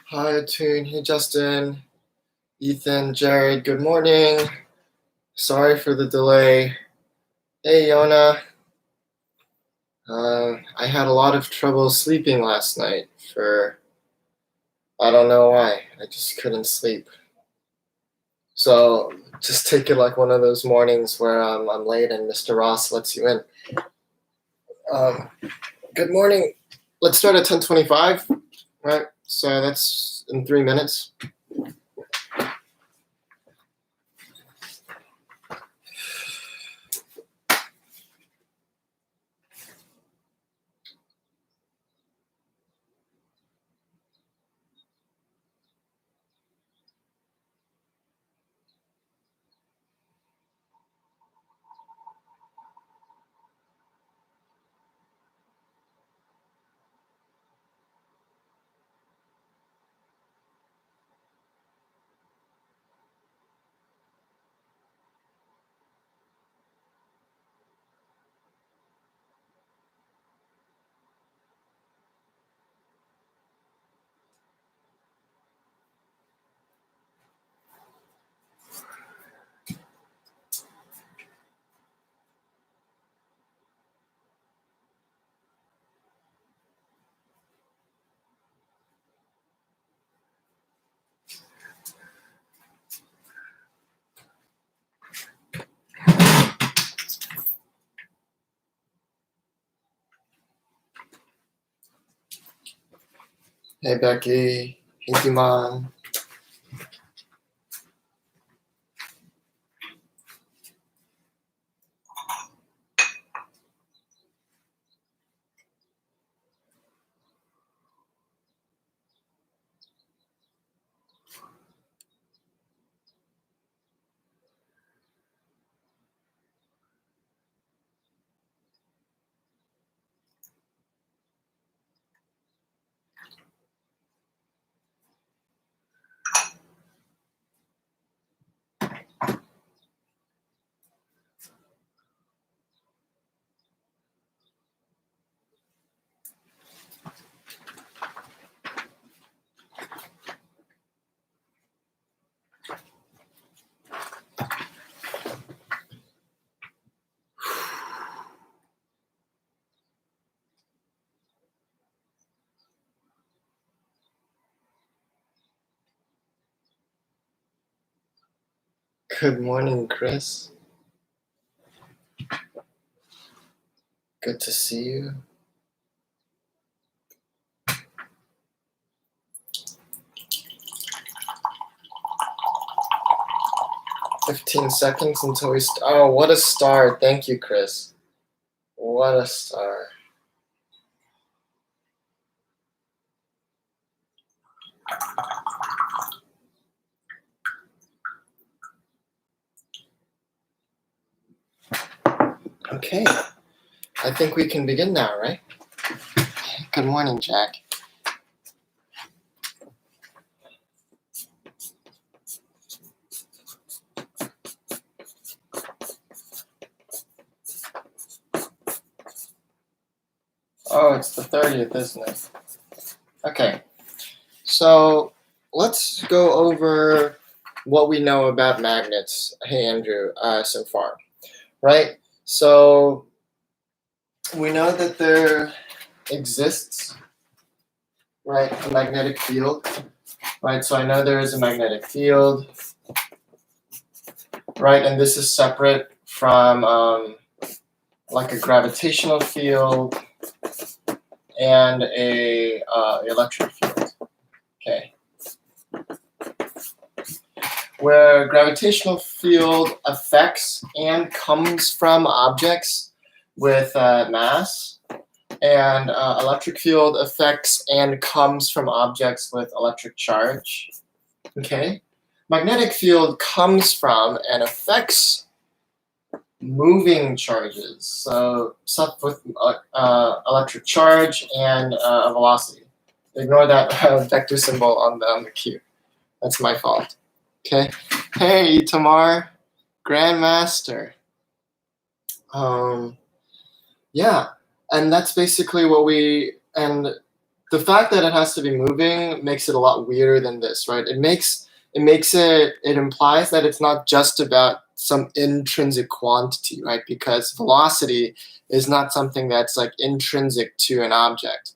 Hi, Tune. Hey, Justin, Ethan, Jared. Good morning. Sorry for the delay. Hey, Yona. I had a lot of trouble sleeping last night I don't know why. I just couldn't sleep. So just take it like one of those mornings where I'm late and Mr. Ross lets you in. Good morning. Let's start at 10:25, right? So that's in 3 minutes. Hey, Becky. Hey, Dimon. Good morning, Chris. Good to see you. "15 seconds until we start." Oh, what a star. Thank you, Chris. What a star. Okay. I think we can begin now, right? Good morning, Jack. Oh, it's the 30th, isn't it? Okay. So let's go over what we know about magnets. Hey, Andrew, so far, right? So we know that there exists, right, a magnetic field, right? So I know there is a magnetic field, right? And this is separate from like a gravitational field and a electric field, okay? Where gravitational field affects and comes from objects with mass, and electric field affects and comes from objects with electric charge, okay? Magnetic field comes from and affects moving charges, so stuff with electric charge and a velocity. Ignore that vector symbol on the cue. That's my fault. Okay. Hey, Tamar, Grandmaster. Yeah, and that's basically what we, and the fact that it has to be moving makes it a lot weirder than this, right? It implies that it's not just about some intrinsic quantity, right? Because velocity is not something that's like intrinsic to an object.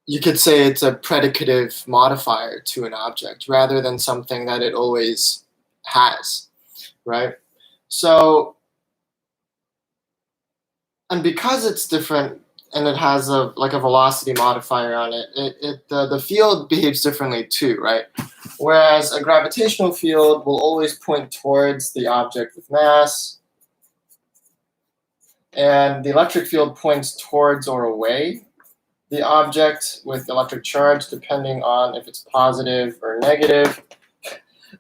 You could say it's a predicative modifier to an object rather than something that it always has, right? So, and because it's different and it has a velocity modifier on it, the field behaves differently too, right? Whereas a gravitational field will always point towards the object with mass, and the electric field points towards or away the object with electric charge, depending on if it's positive or negative.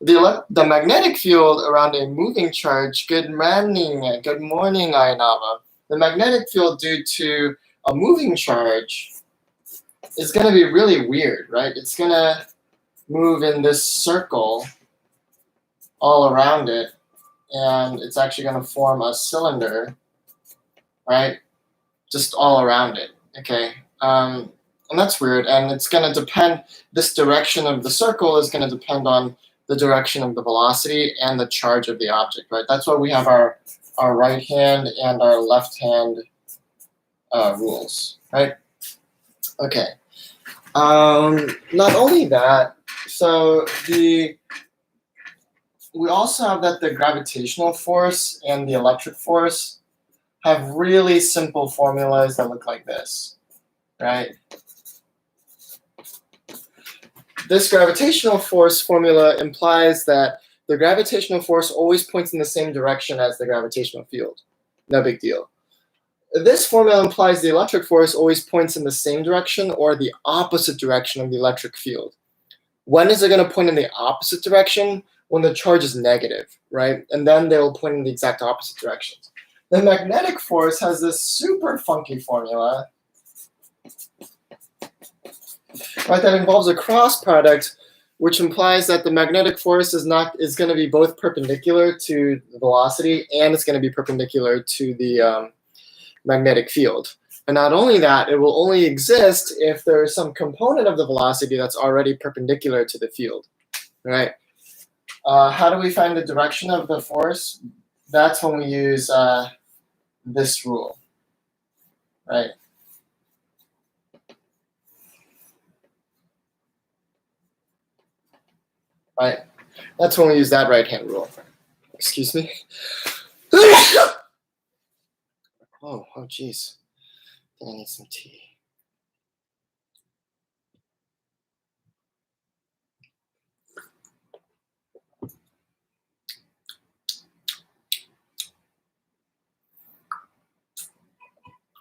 The magnetic field around a moving charge, good morning, Ainava. The magnetic field due to a moving charge is going to be really weird, right? It's going to move in this circle all around it, and it's actually going to form a cylinder, right? Just all around it, okay? And that's weird, and it's going to depend, this direction of the circle is going to depend on the direction of the velocity and the charge of the object, right? That's why we have our right hand and our left hand rules, right? Okay. Not only that, so we also have that the gravitational force and the electric force have really simple formulas that look like this, right? This gravitational force formula implies that the gravitational force always points in the same direction as the gravitational field. No big deal. This formula implies the electric force always points in the same direction or the opposite direction of the electric field. When is it going to point in the opposite direction? When the charge is negative, right? And then they will point in the exact opposite directions. The magnetic force has this super funky formula, right, that involves a cross product, which implies that the magnetic force is going to be both perpendicular to the velocity and it's going to be perpendicular to the magnetic field. And not only that, it will only exist if there's some component of the velocity that's already perpendicular to the field, right? How do we find the direction of the force? That's when we use this rule, right? Right. That's when we use that right-hand rule. Excuse me. Oh, geez. I need some tea.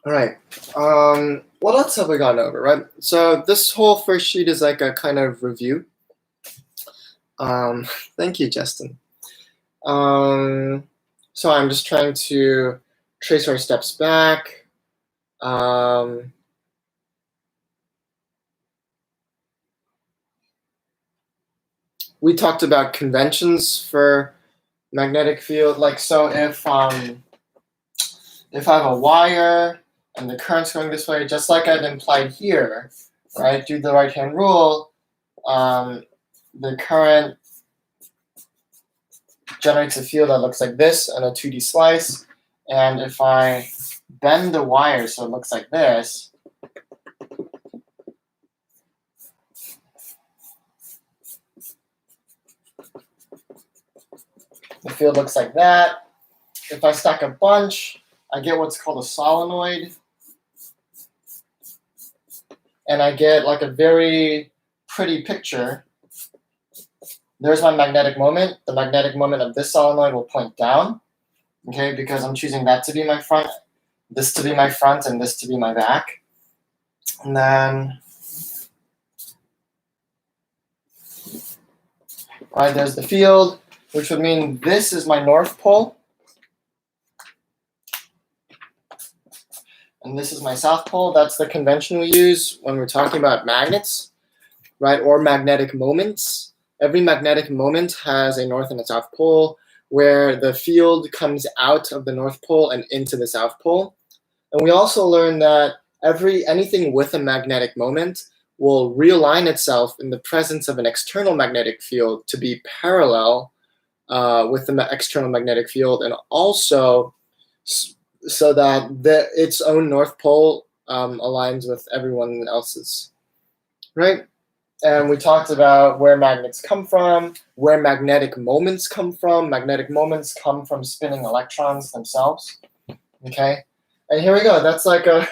All right. What else have we gone over, right? So this whole first sheet is like a kind of review. Thank you, Justin. So I'm just trying to trace our steps back. We talked about conventions for magnetic field. Like, so if I have a wire and the current's going this way, just like I've implied here, right, do the right-hand rule, the current generates a field that looks like this on a 2D slice. And if I bend the wire so it looks like this, the field looks like that. If I stack a bunch, I get what's called a solenoid. And I get like a very pretty picture. There's my magnetic moment. The magnetic moment of this solenoid will point down, okay, because I'm choosing that to be my front, this to be my front, and this to be my back. And then, right, there's the field, which would mean this is my north pole. And this is my south pole. That's the convention we use when we're talking about magnets, right, or magnetic moments. Every magnetic moment has a north and a south pole where the field comes out of the north pole and into the south pole. And we also learned that anything with a magnetic moment will realign itself in the presence of an external magnetic field to be parallel with the external magnetic field, and also so that its own north pole aligns with everyone else's, right? And we talked about where magnets come from, where magnetic moments come from. Magnetic moments come from spinning electrons themselves, okay? And here we go. That's like a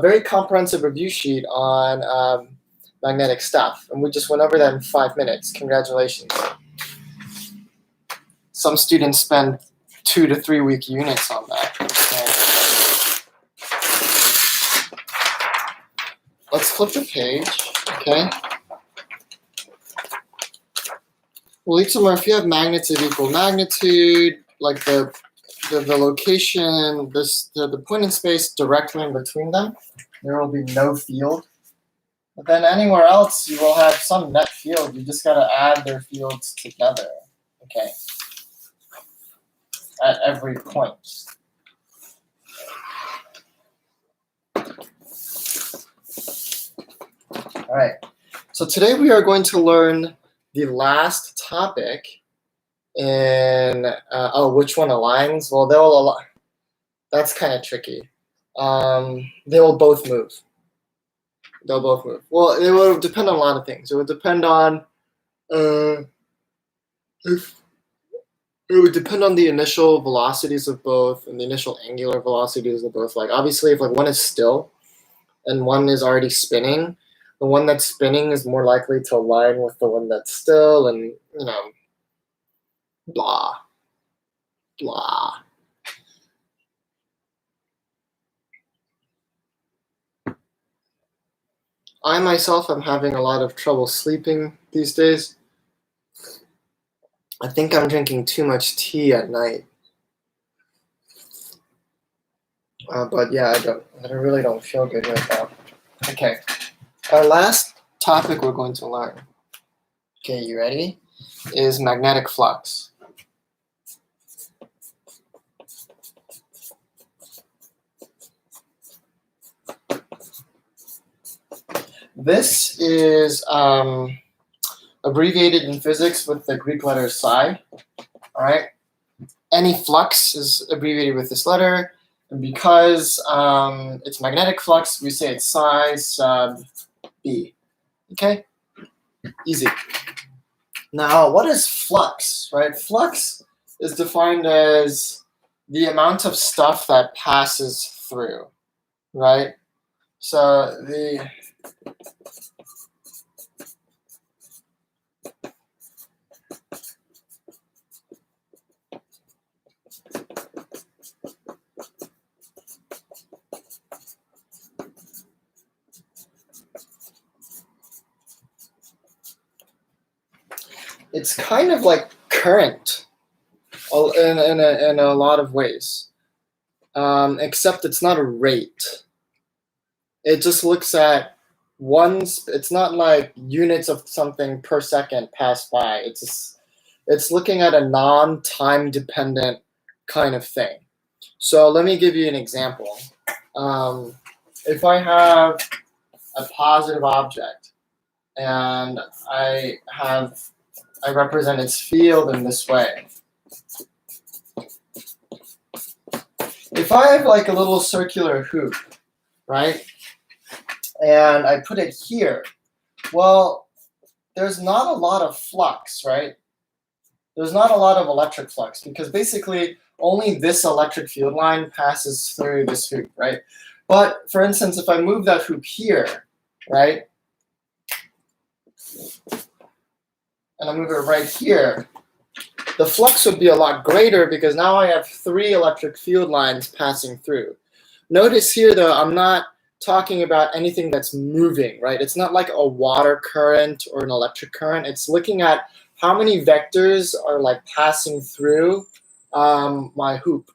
very comprehensive review sheet on magnetic stuff. And we just went over that in 5 minutes. Congratulations. Some students spend 2 to 3 week units on that. Okay. Let's flip the page, okay? Well, each of them, if you have magnets of equal magnitude, like the location, the point in space directly in between them, there will be no field. But then anywhere else, you will have some net field. You just got to add their fields together, okay, at every point. All right, so today we are going to learn the last topic in, which one aligns? Well, they'll align. That's kind of tricky. They will both move. They'll both move. Well, it will depend on a lot of things. It would depend on the initial velocities of both and the initial angular velocities of both. Like obviously, if like one is still and one is already spinning, the one that's spinning is more likely to align with the one that's still, and you know, blah, blah. I myself am having a lot of trouble sleeping these days. I think I'm drinking too much tea at night. But yeah, I really don't feel good right now. Okay, our last topic we're going to learn, okay, you ready, is magnetic flux. This is abbreviated in physics with the Greek letter psi, all right? Any flux is abbreviated with this letter, and because it's magnetic flux, we say it's psi sub b, okay? Easy. Now, what is flux, right? Flux is defined as the amount of stuff that passes through, right? So it's kind of like current in a lot of ways, except it's not a rate. It just looks at it's not like units of something per second pass by. It's looking at a non-time dependent kind of thing. So let me give you an example. If I have a positive object and I have I represent its field in this way. If I have like a little circular hoop, right, and I put it here, well, there's not a lot of flux, right? There's not a lot of electric flux because basically only this electric field line passes through this hoop, right? But for instance, if I move that hoop here, right, and I move it right here, the flux would be a lot greater because now I have 3 electric field lines passing through. Notice here, though, I'm not talking about anything that's moving, right? It's not like a water current or an electric current. It's looking at how many vectors are like passing through my hoop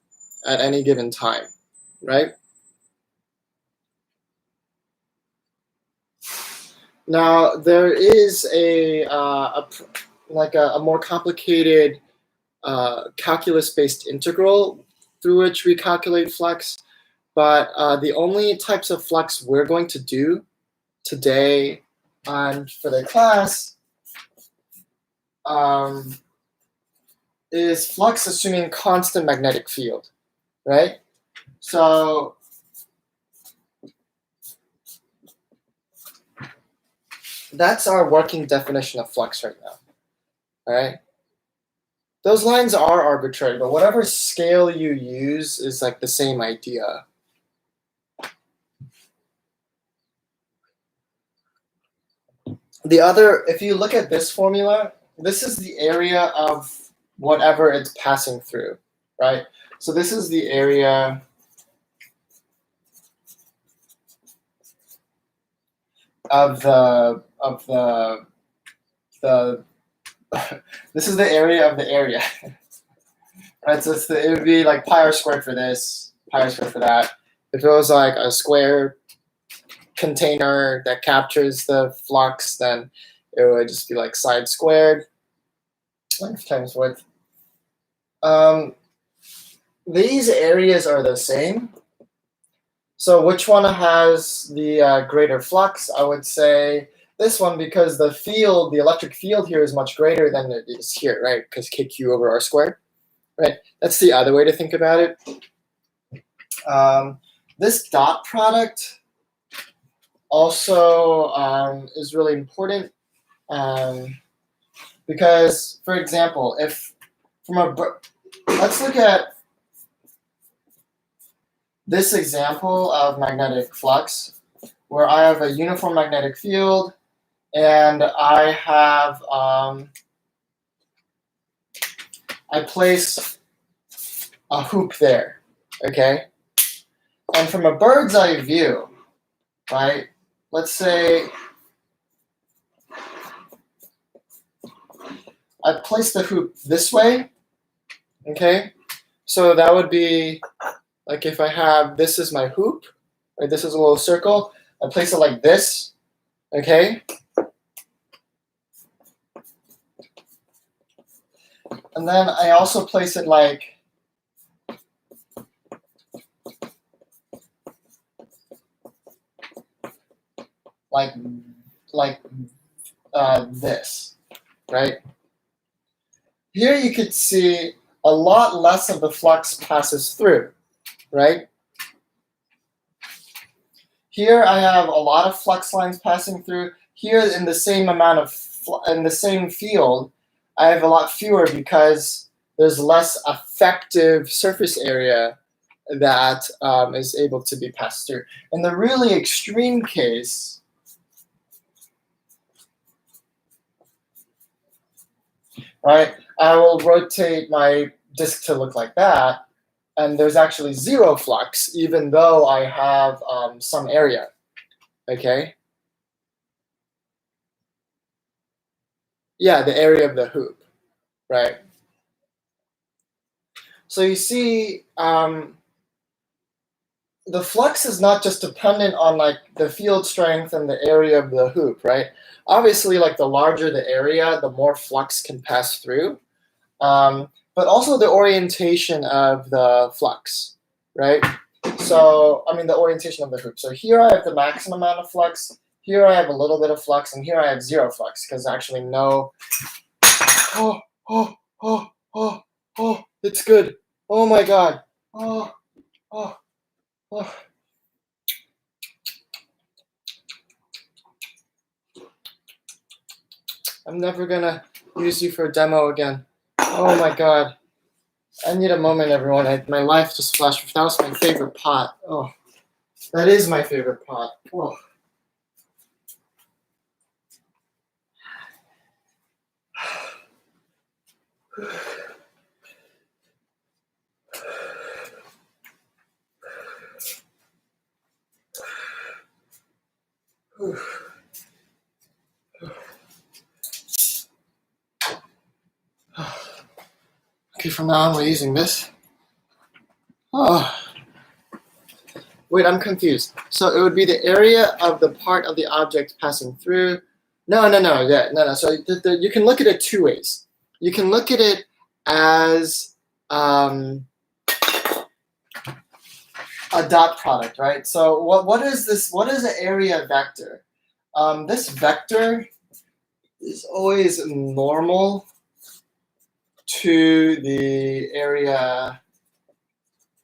at any given time, right? Now there is a more complicated calculus-based integral through which we calculate flux, but the only types of flux we're going to do today and for the class is flux assuming constant magnetic field, right? So that's our working definition of flux right now, all right? Those lines are arbitrary, but whatever scale you use is like the same idea. The other, if you look at this formula, this is the area of whatever it's passing through, right? So this is the area of the this is the area of the area, right? So it would be like pi r squared for this, pi r squared for that. If it was like a square container that captures the flux, then it would just be like side squared, length times width. These areas are the same. So which one has the greater flux? I would say this one, because the field, the electric field here is much greater than it is here, right? Because kq over r squared, right? That's the other way to think about it. This dot product also is really important because, for example, if let's look at this example of magnetic flux, where I have a uniform magnetic field and I have I place a hoop there, okay? And from a bird's eye view, right? Let's say I place the hoop this way, okay? So that would be like if I have, this is my hoop, right? This is a little circle. I place it like this, okay? And then I also place it like this, right? Here you could see a lot less of the flux passes through, right? Here I have a lot of flux lines passing through. Here in the same amount of, in the same field, I have a lot fewer because there's less effective surface area that is able to be passed through. In the really extreme case, right, I will rotate my disk to look like that, and there's actually 0 flux, even though I have some area, okay? Yeah, the area of the hoop, right? So you see, the flux is not just dependent on like the field strength and the area of the hoop, right? Obviously, like the larger the area, the more flux can pass through, but also the orientation of the flux, right? So, I mean, the orientation of the hoop. So here I have the maximum amount of flux, here I have a little bit of flux, and here I have 0 flux, because actually no Oh, oh, oh, oh, oh, it's good. Oh my God. Oh, oh, oh. I'm never gonna use you for a demo again. Oh my God. I need a moment, everyone. My life just flashed. That was my favorite pot. Oh, that is my favorite pot. Oh. Okay, from now on we're using this. Oh. Wait, I'm confused. So it would be the area of the part of the object passing through. No. So you can look at it two ways. You can look at it as a dot product, right? So what is this? What is an area vector? This vector is always normal to the area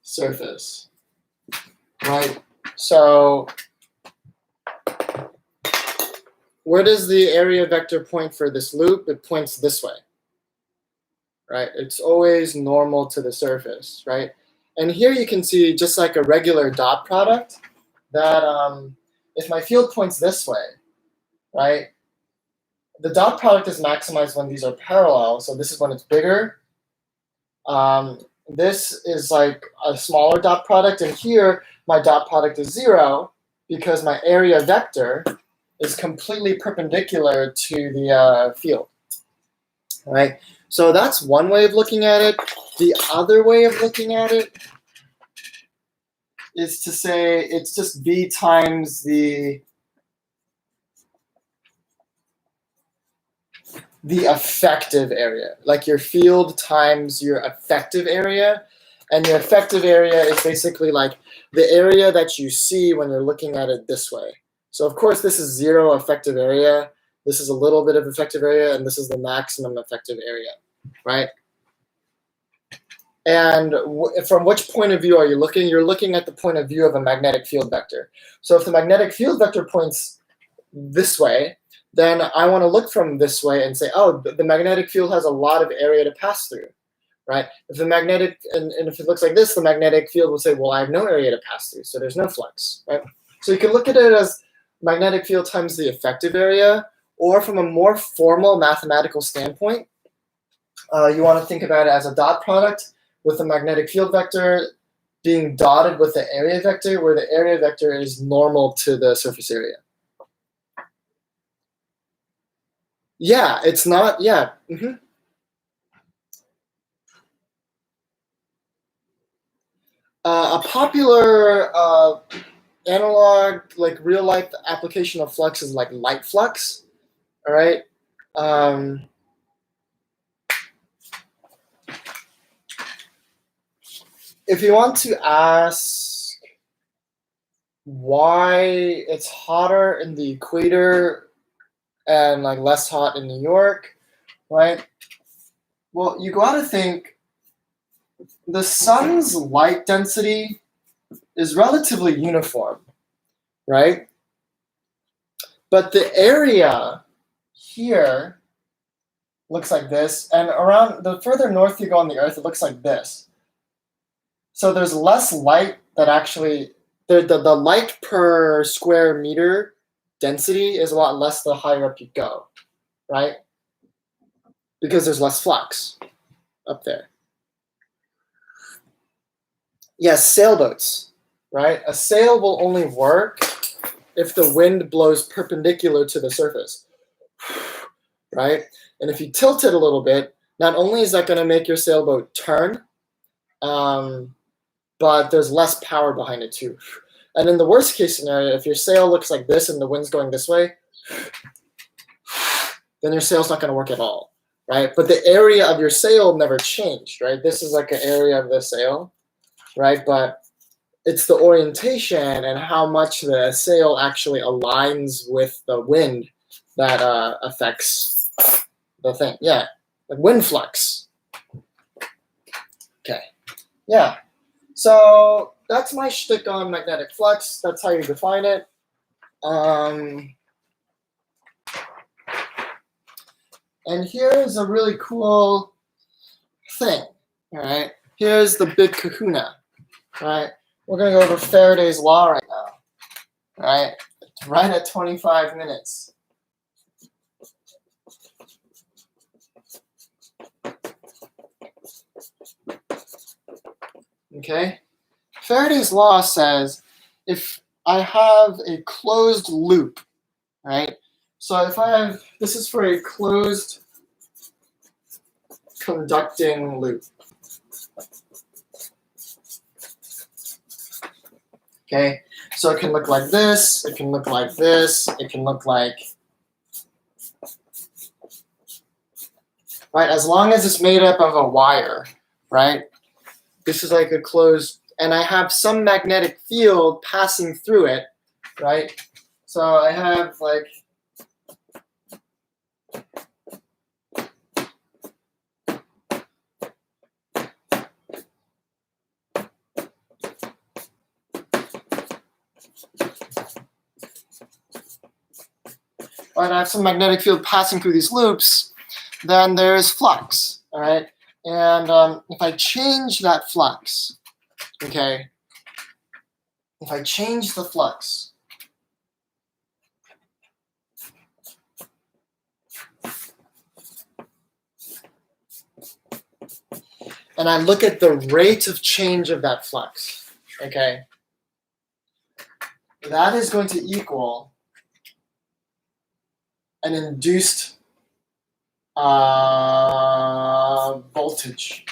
surface, right? So where does the area vector point for this loop? It points this way, right? It's always normal to the surface, right? And here you can see, just like a regular dot product, that if my field points this way, right, the dot product is maximized when these are parallel. So this is when it's bigger. This is like a smaller dot product. And here, my dot product is 0 because my area vector is completely perpendicular to the field, right? So that's one way of looking at it. The other way of looking at it is to say it's just V times the effective area, like your field times your effective area. And your effective area is basically like the area that you see when you're looking at it this way. So of course, this is 0 effective area. This is a little bit of effective area, and this is the maximum effective area, right? And from which point of view are you looking? You're looking at the point of view of a magnetic field vector. So if the magnetic field vector points this way, then I want to look from this way and say, oh, the magnetic field has a lot of area to pass through, right? If the magnetic, and if it looks like this, the magnetic field will say, well, I have no area to pass through, so there's no flux, right? So you can look at it as magnetic field times the effective area, or from a more formal mathematical standpoint, you want to think about it as a dot product with the magnetic field vector being dotted with the area vector, where the area vector is normal to the surface area. Yeah, it's not, yeah. Mm-hmm. A popular analog, like real life application of flux is like light flux, all right? If you want to ask why it's hotter in the equator and like less hot in New York, right? Well, you got to think the sun's light density is relatively uniform, right? But the area here looks like this, and around the further north you go on the Earth, it looks like this. So there's less light that actually, the light per square meter density is a lot less the higher up you go, right? Because there's less flux up there. Yes, sailboats, right? A sail will only work if the wind blows perpendicular to the surface, right? And if you tilt it a little bit, not only is that going to make your sailboat turn, but there's less power behind it too. And in the worst case scenario, if your sail looks like this and the wind's going this way, then your sail's not going to work at all, right? But the area of your sail never changed, right? This is like an area of the sail, right? But it's the orientation and how much the sail actually aligns with the wind that affects the thing. Yeah. like wind flux. Okay, yeah. So that's my shtick on magnetic flux. That's how you define it. And here's a really cool thing. All right, here's the big kahuna. All right, we're gonna go over Faraday's law right now. All right, right at 25 minutes. Okay, Faraday's law says if I have a closed loop, right? So if I have, this is for a closed conducting loop. Okay, so it can look like this, it can look like this, it can look like, right? As long as it's made up of a wire, right? This is like a closed, and I have some magnetic field passing through it, right? So I have like, right, I have some magnetic field passing through these loops, then there's flux, all right? And if I change that flux, okay, if I change the flux, and I look at the rate of change of that flux, okay, that is going to equal an induced voltage.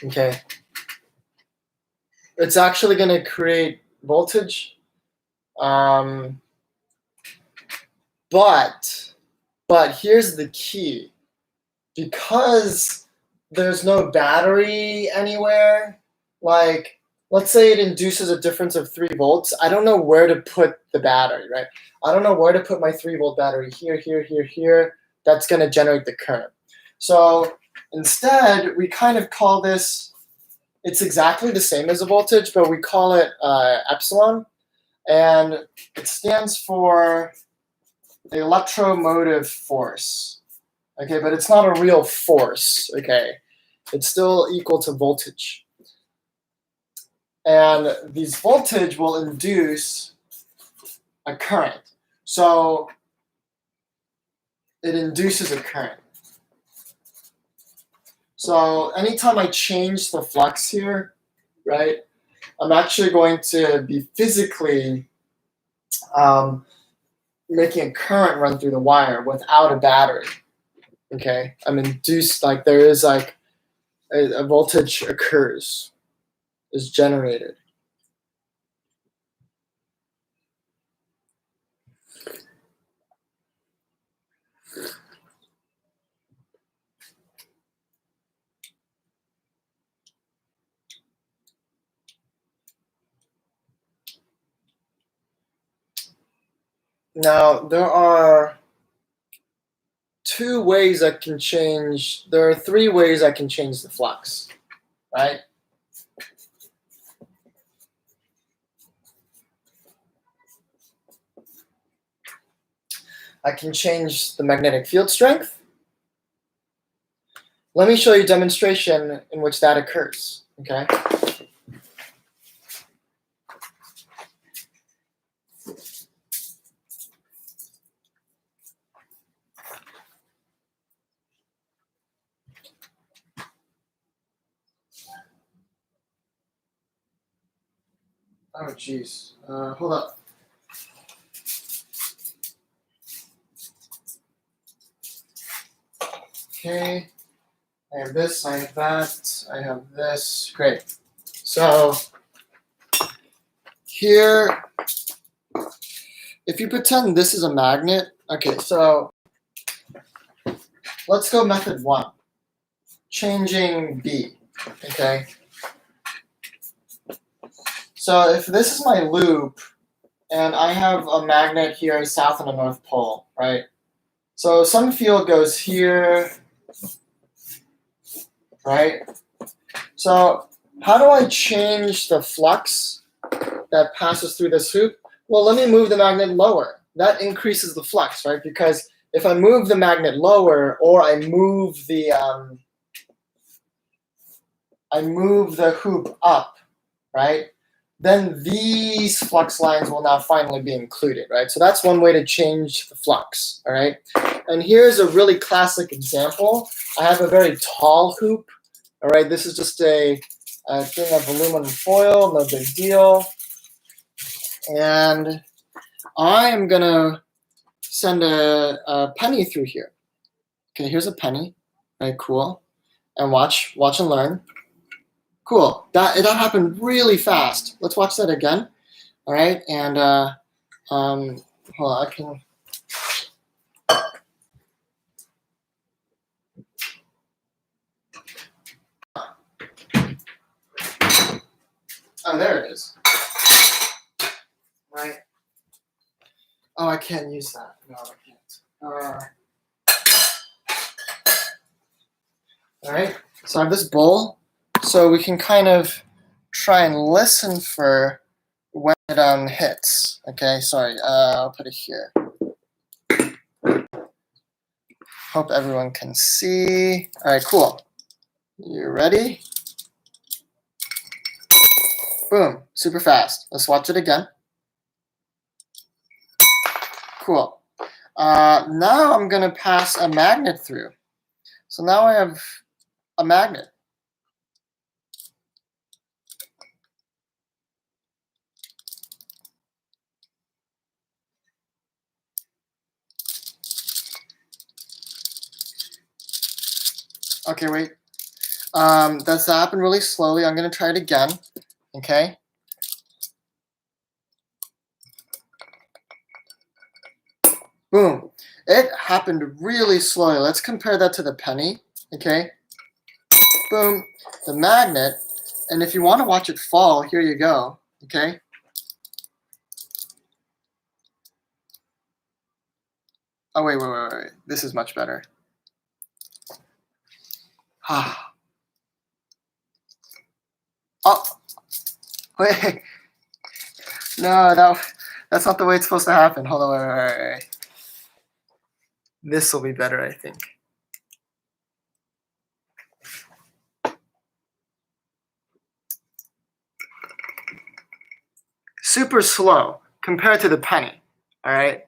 Okay. It's actually going to create voltage. But here's the key. Because there's no battery anywhere, like, let's say it induces a difference of 3 volts. I don't know where to put the battery, right? I don't know where to put my 3-volt battery here, here, here, here. That's going to generate the current. So instead, we kind of call this, it's exactly the same as a voltage, but we call it epsilon. And it stands for the electromotive force. Okay, but it's not a real force, okay? It's still equal to voltage. And these voltage will induce a current. So it induces a current. So anytime I change the flux here, right, I'm actually going to be physically making a current run through the wire without a battery. Okay, I'm induced, like there is like a voltage occurs, is generated. Now, there are 2 ways I can change, there are 3 ways I can change the flux, right? I can change the magnetic field strength. Let me show you a demonstration in which that occurs, okay? Oh, geez. Hold up. Okay. I have this, I have that, I have this. Great. So here, if you pretend this is a magnet, okay, so let's go method 1. Changing B, okay? So if this is my loop, and I have a magnet here, south and a north pole, right? So some field goes here, right? So how do I change the flux that passes through this hoop? Well, let me move the magnet lower. That increases the flux, right? Because if I move the magnet lower, or I move the hoop up, right? Then these flux lines will now finally be included, right? So that's one way to change the flux, all right? And here's a really classic example. I have a very tall hoop, all right? This is just a thing of aluminum foil, no big deal. And I am gonna send a penny through here. Okay, here's a penny, right, cool. And watch and learn. Cool, that happened really fast. Let's watch that again. All right, and hold on, I can. Oh, there it is. Right. Oh, I can't use that. No, I can't. All right, so I have this bowl, so we can kind of try and listen for when it hits. Okay, sorry, I'll put it here. Hope everyone can see. All right, cool. You ready? Boom, super fast. Let's watch it again. Cool. Now I'm gonna pass a magnet through. So now I have a magnet. Okay, wait. That's happened really slowly. I'm gonna try it again. Okay. Boom. It happened really slowly. Let's compare that to the penny. Okay. Boom. The magnet. And if you want to watch it fall, here you go. Okay. Oh, wait. This is much better. Ah. Oh. Wait. No, that's not the way it's supposed to happen. Hold on. Wait. This will be better, I think. Super slow compared to the penny. All right.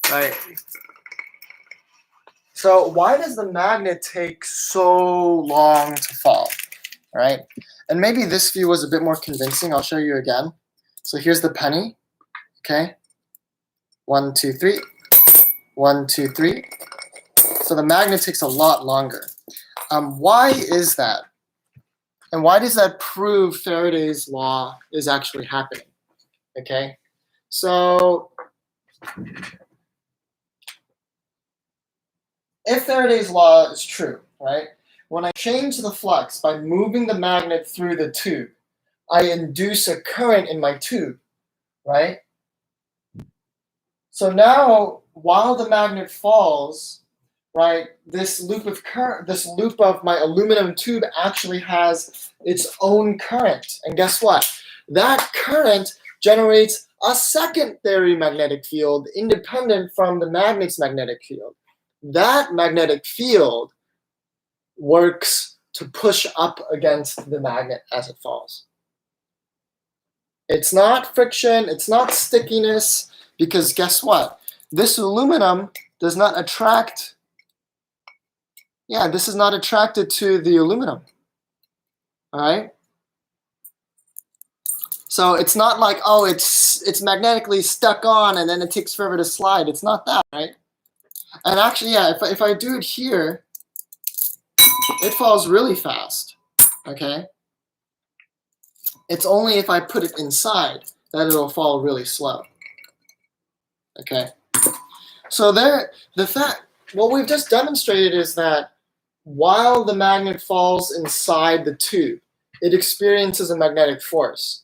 Right. So why does the magnet take so long to fall? All right. And maybe this view was a bit more convincing. I'll show you again. So here's the penny. Okay. 1, 2, 3. 1, 2, 3. So the magnet takes a lot longer. Why is that? And why does that prove Faraday's law is actually happening? Okay. So if Faraday's law is true, right? When I change the flux by moving the magnet through the tube, I induce a current in my tube, right? So now, while the magnet falls, right, this loop of my aluminum tube actually has its own current. And guess what? That current generates a secondary magnetic field independent from the magnet's magnetic field. That magnetic field works to push up against the magnet as it falls. It's not friction, it's not stickiness, because guess what? This aluminum does not attract, this is not attracted to the aluminum, all right? So it's not like, oh, it's magnetically stuck on and then it takes forever to slide. It's not that, right? And actually, if I do it here, it falls really fast, okay? It's only if I put it inside that it'll fall really slow, okay? So what we've just demonstrated is that while the magnet falls inside the tube, it experiences a magnetic force.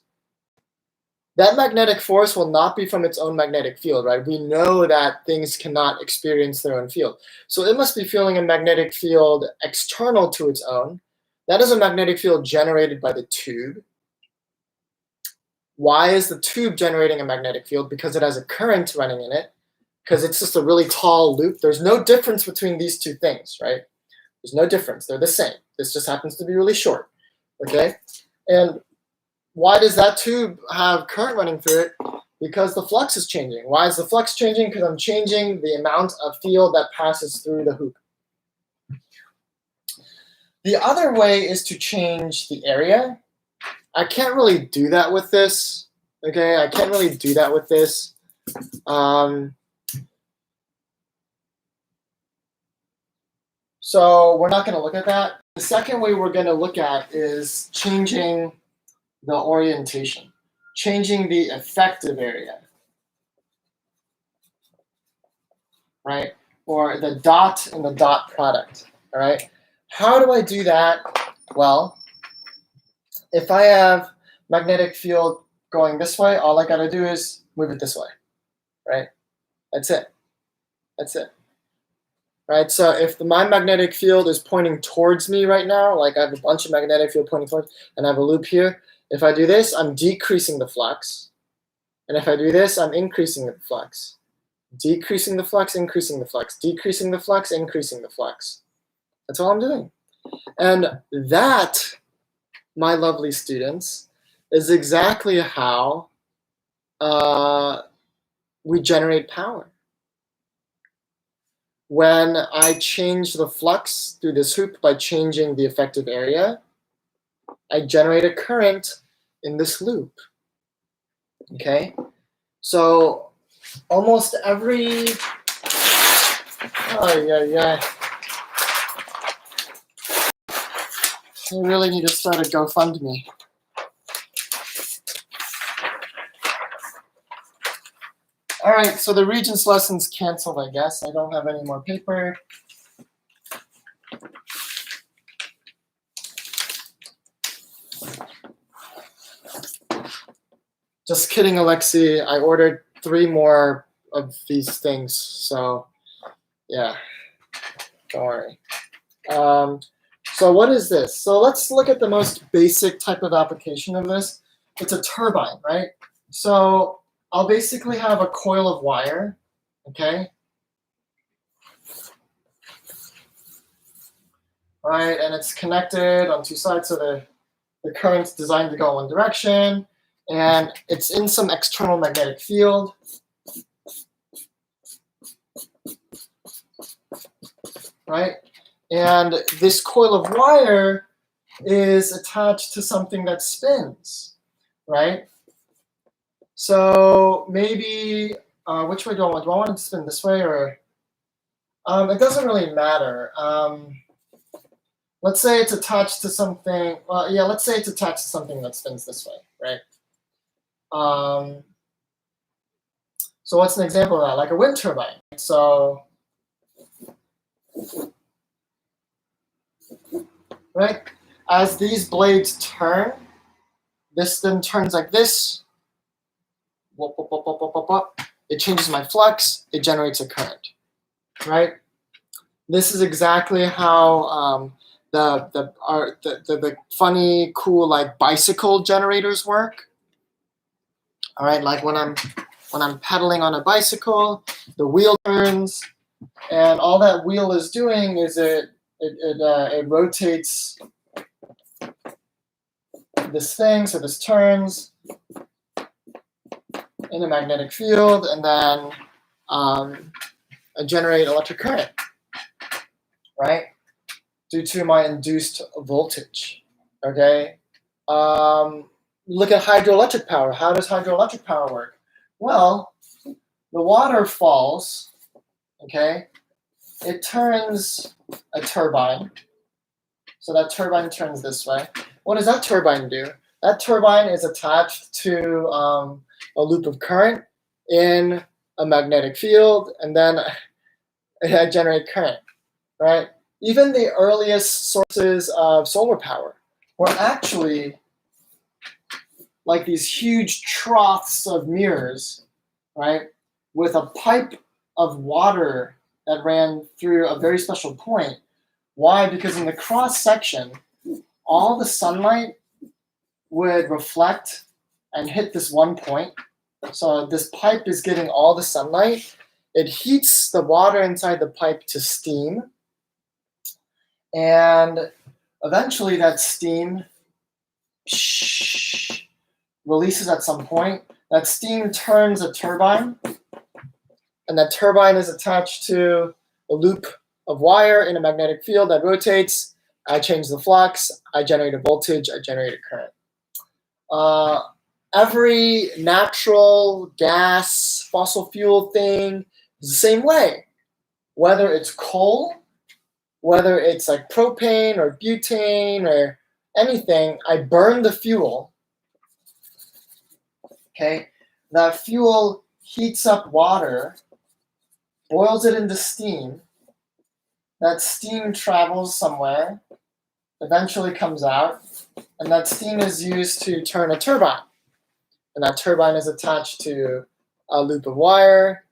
that magnetic force will not be from its own magnetic field, right? We know that things cannot experience their own field. So it must be feeling a magnetic field external to its own. That is a magnetic field generated by the tube. Why is the tube generating a magnetic field? Because it has a current running in it, because it's just a really tall loop. There's no difference between these two things, right? There's no difference. They're the same. This just happens to be really short, okay? And why does that tube have current running through it? Because the flux is changing. Why is the flux changing? Because I'm changing the amount of field that passes through the hoop. The other way is to change the area. I can't really do that with this, okay? I can't really do that with this. So we're not going to look at that. The second way we're going to look at is changing the orientation, changing the effective area, right? Or the dot and the dot product, all right? How do I do that? Well, if I have magnetic field going this way, all I got to do is move it this way, right? That's it. That's it. Right? So if my magnetic field is pointing towards me right now, like I have a bunch of magnetic field pointing towards, and I have a loop here, if I do this, I'm decreasing the flux. And if I do this, I'm increasing the flux. Decreasing the flux, increasing the flux. Decreasing the flux, increasing the flux. That's all I'm doing. And that, my lovely students, is exactly how we generate power. When I change the flux through this hoop by changing the effective area, I generate a current in this loop, okay? So almost every, I really need to start a GoFundMe. All right, so the Regents lesson's canceled, I guess. I don't have any more paper. Just kidding, Alexi. I ordered 3 more of these things, so yeah, don't worry. So what is this? So let's look at the most basic type of application of this. It's a turbine, right? So I'll basically have a coil of wire, okay? Right, and it's connected on 2 sides, so the current's designed to go one direction, and it's in some external magnetic field. Right? And this coil of wire is attached to something that spins, right? So maybe, which way do I want? Do I want it to spin this way or? It doesn't really matter. Let's say it's attached to something, well, yeah, let's say it's attached to something that spins this way, right? So what's an example of that? Like a wind turbine. So, right, as these blades turn, this then turns like this. Whoop, whoop, whoop, whoop, whoop, whoop. It changes my flux, it generates a current, right? This is exactly how the funny, cool, like bicycle generators work. All right, like when I'm pedaling on a bicycle, the wheel turns, and all that wheel is doing is it rotates this thing, so this turns in a magnetic field, and then I generate electric current, right? Due to my induced voltage, okay? Look at hydroelectric power. How does hydroelectric power work? Well, the water falls, okay? It turns a turbine. So that turbine turns this way. What does that turbine do? That turbine is attached to a loop of current in a magnetic field, and then I generate current, right? Even the earliest sources of solar power were actually like these huge troughs of mirrors, right, with a pipe of water that ran through a very special point. Why? Because in the cross section, all the sunlight would reflect and hit this one point. So this pipe is getting all the sunlight. It heats the water inside the pipe to steam. And eventually that steam releases at some point. That steam turns a turbine. And that turbine is attached to a loop of wire in a magnetic field that rotates. I change the flux. I generate a voltage. I generate a current. Every natural gas, fossil fuel thing is the same way. Whether it's coal, whether it's like propane or butane or anything, I burn the fuel. Okay, that fuel heats up water, boils it into steam. That steam travels somewhere, eventually comes out, and that steam is used to turn a turbine. And that turbine is attached to a loop of wire,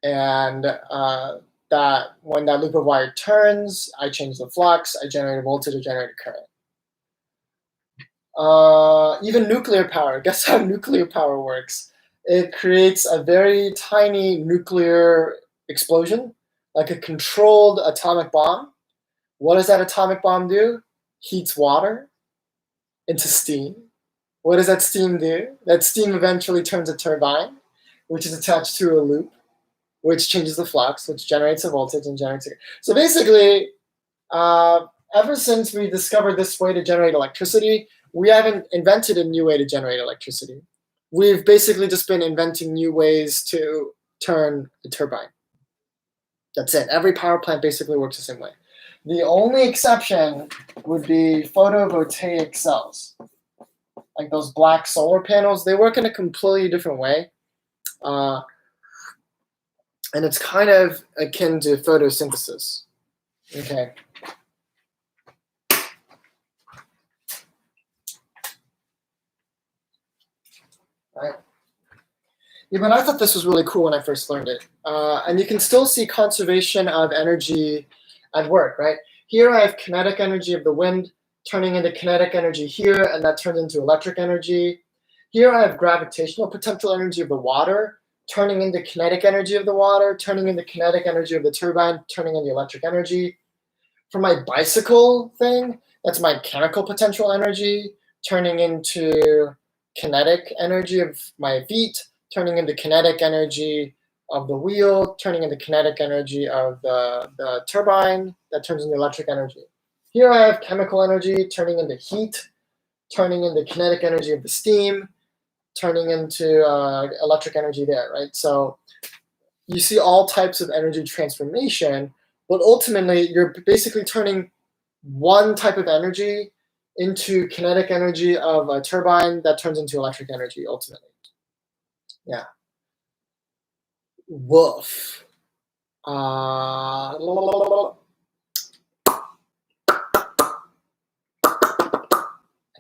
and that when that loop of wire turns, I change the flux, I generate a voltage, I generate a current. Even nuclear power, guess how nuclear power works? It creates a very tiny nuclear explosion, like a controlled atomic bomb. What does that atomic bomb do? Heats water into steam. What does that steam do? That steam eventually turns a turbine, which is attached to a loop, which changes the flux, which generates a voltage and generates a... So basically, ever since we discovered this way to generate electricity, we haven't invented a new way to generate electricity. We've basically just been inventing new ways to turn a turbine. That's it. Every power plant basically works the same way. The only exception would be photovoltaic cells. Like those black solar panels, they work in a completely different way. And it's kind of akin to photosynthesis. Okay. Right. Yeah, but I thought this was really cool when I first learned it. And you can still see conservation of energy at work, right? Here I have kinetic energy of the wind turning into kinetic energy here, and that turns into electric energy. Here I have gravitational potential energy of the water turning into kinetic energy of the water, turning into kinetic energy of the turbine, turning into electric energy. For my bicycle thing, that's my mechanical potential energy turning into kinetic energy of my feet, turning into kinetic energy of the wheel, turning into kinetic energy of the turbine, that turns into electric energy. Here I have chemical energy turning into heat, turning into kinetic energy of the steam, turning into electric energy there, right? So you see all types of energy transformation, but ultimately you're basically turning one type of energy into kinetic energy of a turbine that turns into electric energy ultimately. Yeah. Woof. I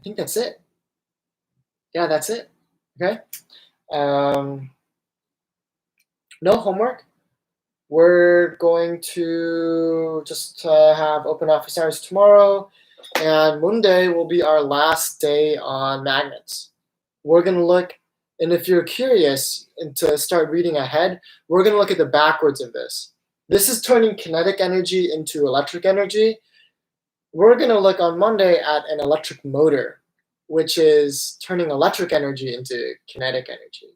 think that's it. Yeah, that's it. Okay. No homework. We're going to just have open office hours tomorrow, and Monday will be our last day on magnets. We're going to look, and if you're curious and to start reading ahead, we're going to look at the backwards of this. This is turning kinetic energy into electric energy. We're going to look on Monday at an electric motor, which is turning electric energy into kinetic energy.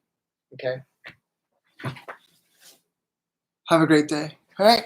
Okay? Have a great day. All right.